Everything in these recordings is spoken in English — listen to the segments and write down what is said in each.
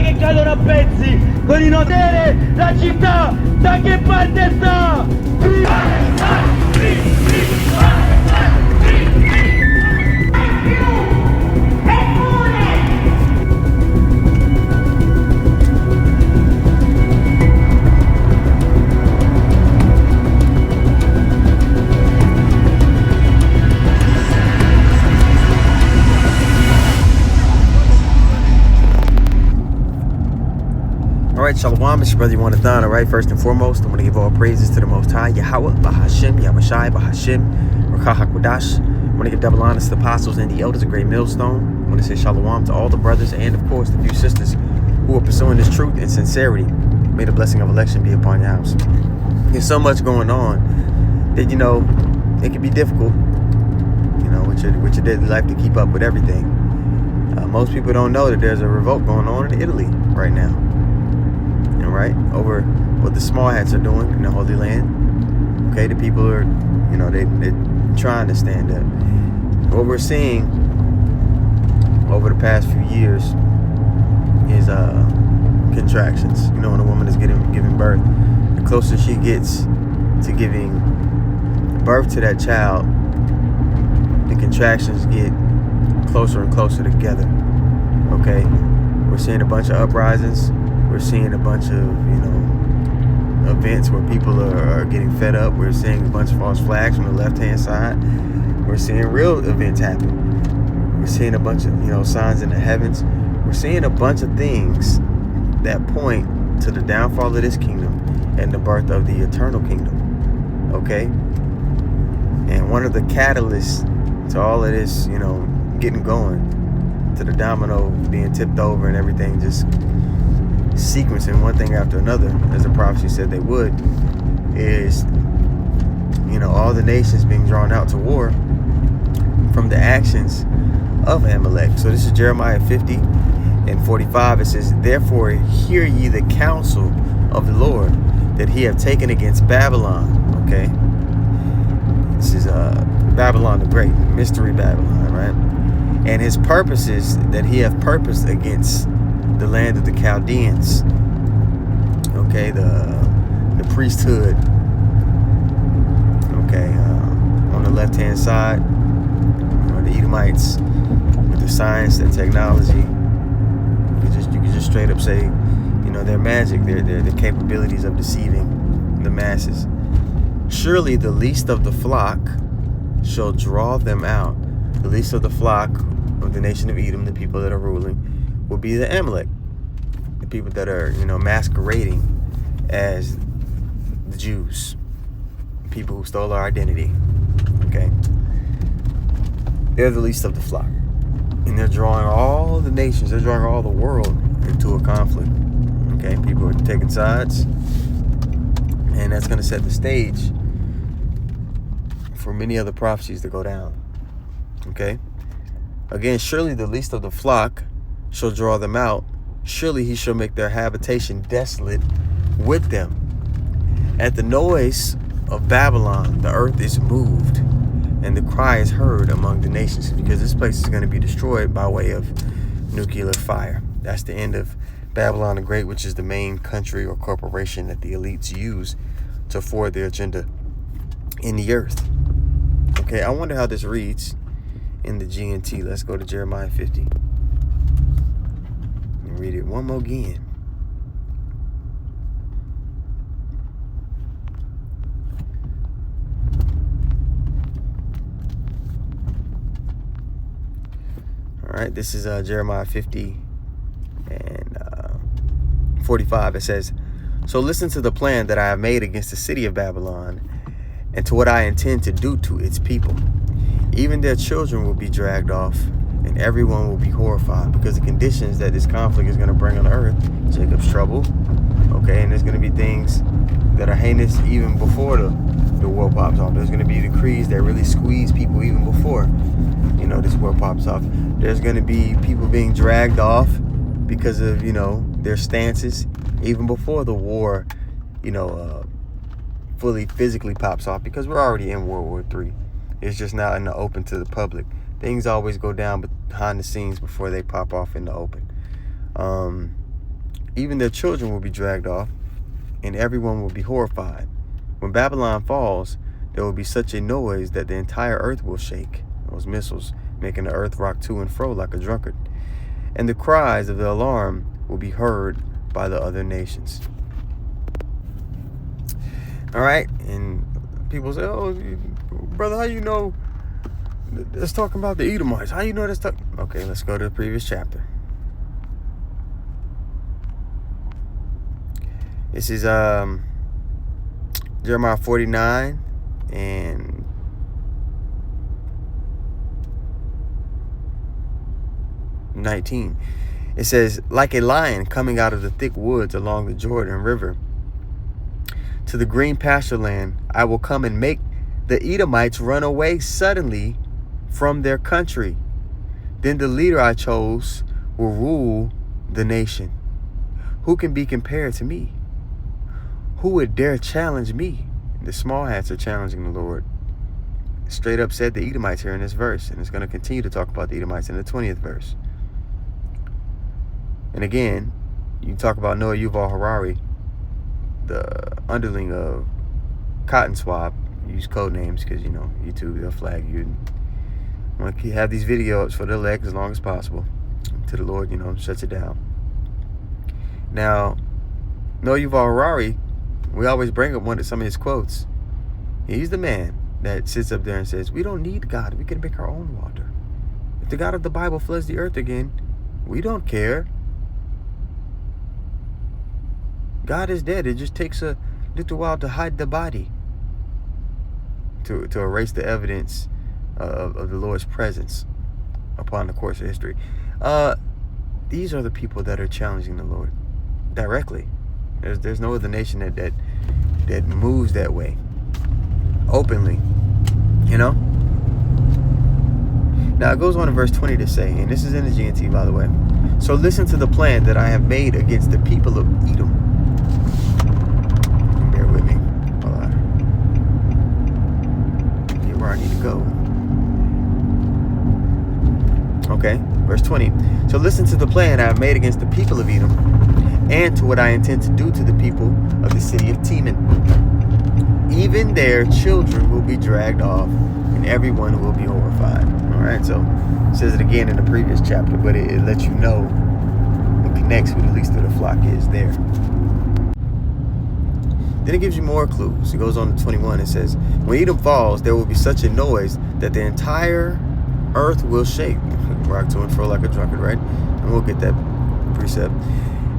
che cadono a pezzi, con il potere, la città, da che parte sta? Alright, Shalom, it's your brother Yonathan. Alright, first and foremost, I want to give all praises to the Most High, Yahweh, Bahashim, Yahweh Bahashim, Rakah HaKodash. I want to give double honors to the apostles and the elders of Great Millstone. I want to say Shalom to all the brothers and, of course, the few sisters who are pursuing this truth and sincerity. May the blessing of election be upon your house. There's so much going on that, it can be difficult, with your daily life to keep up with everything. Most people don't know that there's a revolt going on in Italy right now. Right, over what the small hats are doing in the Holy Land. Okay, the people are, they're trying to stand up. What we're seeing over the past few years is contractions. When a woman is giving birth, the closer she gets to giving birth to that child, the contractions get closer and closer together. Okay, we're seeing a bunch of uprisings. We're seeing a bunch of, events where people are getting fed up. We're seeing a bunch of false flags from the left-hand side. We're seeing real events happen. We're seeing a bunch of, signs in the heavens. We're seeing a bunch of things that point to the downfall of this kingdom and the birth of the eternal kingdom. Okay? And one of the catalysts to all of this, getting going, to the domino being tipped over and everything just sequencing one thing after another, as the prophecy said they would, is all the nations being drawn out to war from the actions of Amalek. So this is Jeremiah 50 and 45. It says, "Therefore hear ye the counsel of the Lord that he have taken against Babylon." Okay, this is Babylon the Great, mystery Babylon, right? "And his purposes that he hath purposed against the land of the Chaldeans." Okay, the priesthood. Okay, on the left-hand side, the Edomites with the science and technology. You could just straight up say, their magic, their capabilities of deceiving the masses. "Surely the least of the flock shall draw them out." The least of the flock of the nation of Edom, the people that are ruling, will be the Amalek, the people that are, masquerading as the Jews, people who stole our identity. Okay, they're the least of the flock, and they're drawing all the nations, they're drawing all the world into a conflict. Okay, people are taking sides, and that's going to set the stage for many other prophecies to go down. Okay, again, "Surely the least of the flock shall draw them out. Surely he shall make their habitation desolate with them. At the noise of Babylon, the earth is moved, and the cry is heard among the nations," because this place is going to be destroyed by way of nuclear fire. That's the end of Babylon the Great, which is the main country or corporation that the elites use to forward their agenda in the earth. Okay, I wonder how this reads in the GNT. Let's go to Jeremiah 50. Read it one more again. All right, this is Jeremiah 50 and 45. It says, "So listen to the plan that I have made against the city of Babylon, and to what I intend to do to its people. Even their children will be dragged off, and everyone will be horrified, because the conditions that this conflict is going to bring on the earth, Jacob's trouble, okay, and there's going to be things that are heinous even before the war pops off. There's going to be decrees that really squeeze people even before, this war pops off. There's going to be people being dragged off because of, their stances, even before the war, fully physically pops off, because we're already in World War III. It's just not in the open to the public. Things always go down behind the scenes before they pop off in the open. Even their children will be dragged off, and everyone will be horrified. When Babylon falls, there will be such a noise that the entire earth will shake. Those missiles making the earth rock to and fro like a drunkard. And the cries of the alarm will be heard by the other nations. All right, and people say, "Oh, brother, how you know that's talking about the Edomites? How you know that's talking?" Okay, let's go to the previous chapter. This is Jeremiah 49 and 19. It says, "Like a lion coming out of the thick woods along the Jordan River to the green pasture land, I will come and make the Edomites run away suddenly from their country. Then the leader I chose will rule the nation. Who can be compared to me? Who would dare challenge me?" The small hats are challenging the Lord. Straight up said the Edomites here in this verse, and it's going to continue to talk about the Edomites in the 20th verse. And again, you talk about Noah Yuval Harari, the underling of Cotton Swab. Use code names because, YouTube, they'll flag you. I want to have these videos for the elect as long as possible until the Lord, shuts it down. Now, Noah Yuval Harari, we always bring up some of his quotes. He's the man that sits up there and says, we don't need God. We can make our own water. If the God of the Bible floods the earth again, we don't care. God is dead. It just takes a little while to hide the body, to erase the evidence of the Lord's presence upon the course of history. These are the people that are challenging the Lord directly. There's no other nation that moves that way openly. Now it goes on in verse 20 to say, and this is in the GNT, by the way, "So listen to the plan that I have made against the people of Edom." Bear with me. Hold on. Get where I need to go. Okay, verse 20. "So listen to the plan I have made against the people of Edom, and to what I intend to do to the people of the city of Teman. Even their children will be dragged off, and everyone will be horrified." All right, so it says it again in the previous chapter, but it lets you know what connects who the least of the flock is there. Then it gives you more clues. It goes on to 21. It says, "When Edom falls, there will be such a noise that the entire earth will shake." Rock to and fro like a drunkard, right? And we'll get that precept.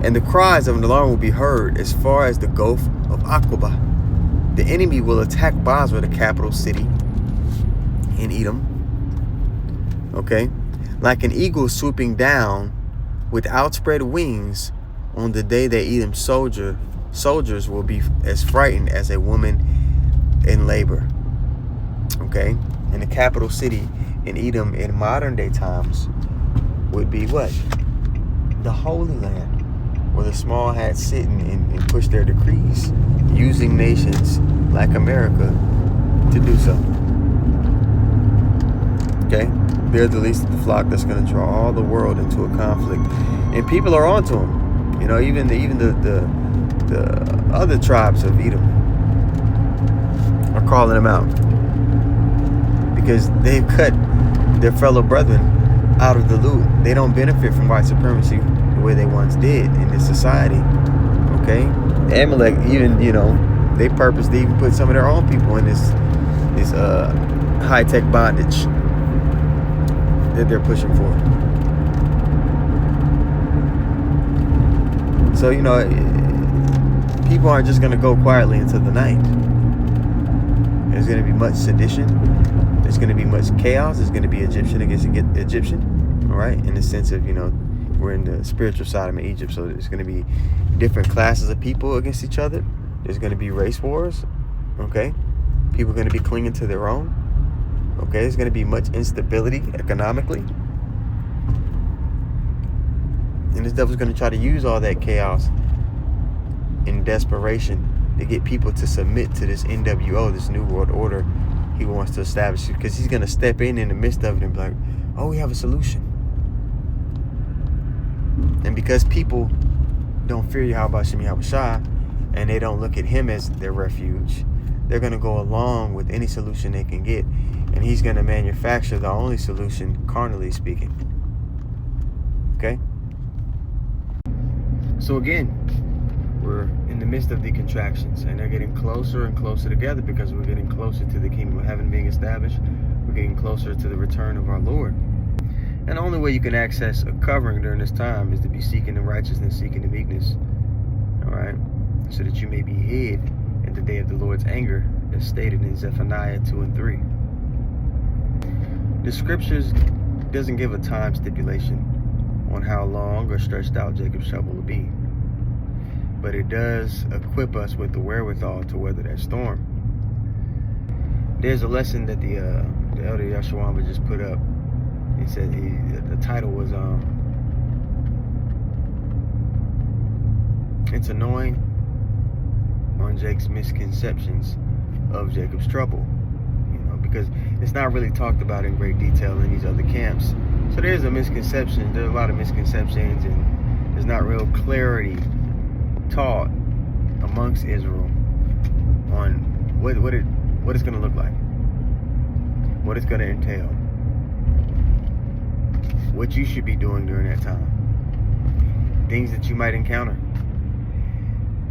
"And the cries of an alarm will be heard as far as the Gulf of Aqaba. The enemy will attack Basra, the capital city in Edom. Okay? Like an eagle swooping down with outspread wings on the day that Edom's soldiers will be as frightened as a woman in labor." Okay? And the capital city in Edom in modern day times would be what? The Holy Land, where the small hats sit and push their decrees, using nations like America to do so. Okay? They're the least of the flock that's going to draw all the world into a conflict. And people are onto them. Even the other tribes of Edom are calling them out, because they've cut their fellow brethren out of the loop. They don't benefit from white supremacy the way they once did in this society. Okay? Amalek even, they purposely even put some of their own people in this high-tech bondage that they're pushing for. So, people aren't just going to go quietly into the night. There's going to be much sedition. There's going to be much chaos. There's going to be Egyptian against Egyptian. All right? In the sense of, we're in the spiritual side of Egypt. So there's going to be different classes of people against each other. There's going to be race wars. Okay? People are going to be clinging to their own. Okay? There's going to be much instability economically. And this devil's going to try to use all that chaos in desperation to get people to submit to this NWO, this New World Order he wants to establish, because he's going to step in the midst of it and be like, oh, we have a solution. And because people don't fear Yahweh Hashem Yahushua, and they don't look at him as their refuge, they're going to go along with any solution they can get. And he's going to manufacture the only solution, carnally speaking. Okay? So again, we're in the midst of the contractions, and they're getting closer and closer together because we're getting closer to the kingdom of heaven being established. We're getting closer to the return of our Lord. And the only way you can access a covering during this time is to be seeking the righteousness, seeking the meekness. All right? So that you may be hid in the day of the Lord's anger, as stated in Zephaniah 2 and 3. The scriptures doesn't give a time stipulation on how long or stretched out Jacob's trouble will be. But it does equip us with the wherewithal to weather that storm. There's a lesson that the elder Yahshua just put up. He said the title was it's annoying on Jake's misconceptions of Jacob's trouble, because it's not really talked about in great detail in these other camps. So there's a misconception, there's a lot of misconceptions, and there's not real clarity taught amongst Israel on what it's going to look like, what it's going to entail, what you should be doing during that time, things that you might encounter.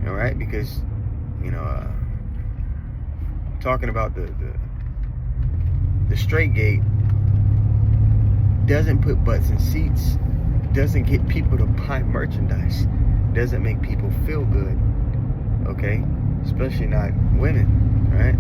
All right, because talking about the straight gate doesn't put butts in seats, doesn't get people to buy merchandise, doesn't make people feel good, okay? Especially not women, right?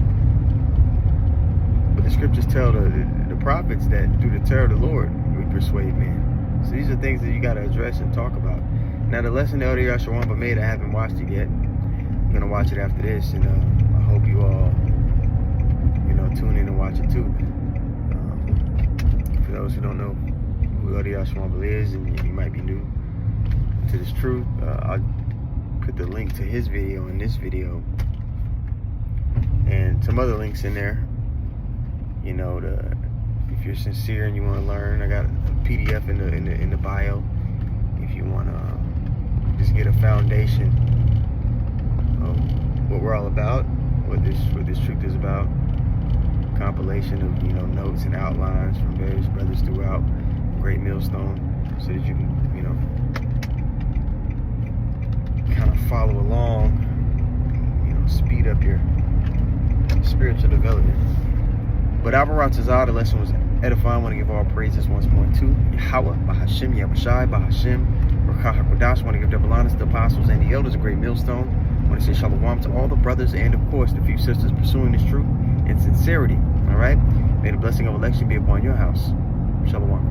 But the scriptures tell the prophets that through the terror of the Lord we persuade men. So these are things that you got to address and talk about. Now the lesson the elder Yahshua made, I haven't watched it yet. I'm gonna watch it after this, and I hope you all tune in and watch it too. For those who don't know who elder Yahshua is, and you might be new to this truth, I'll put the link to his video in this video, and some other links in there. If you're sincere and you want to learn, I got a PDF in the bio. If you want to just get a foundation of what we're all about, what this truth is about, compilation of notes and outlines from various brothers throughout Great Millstone, so that you can kind of follow along, speed up your spiritual development. But Abaratazah, the lesson was edifying. I want to give all praises once more to Yahweh, Bahashem, Yahushai, Bahashem, Rakah HaKodash. I want to give double honors to the apostles and the elders of Great Millstone. I want to say shalom to all the brothers and, of course, the few sisters pursuing this truth in sincerity. All right? May the blessing of election be upon your house. Shalom.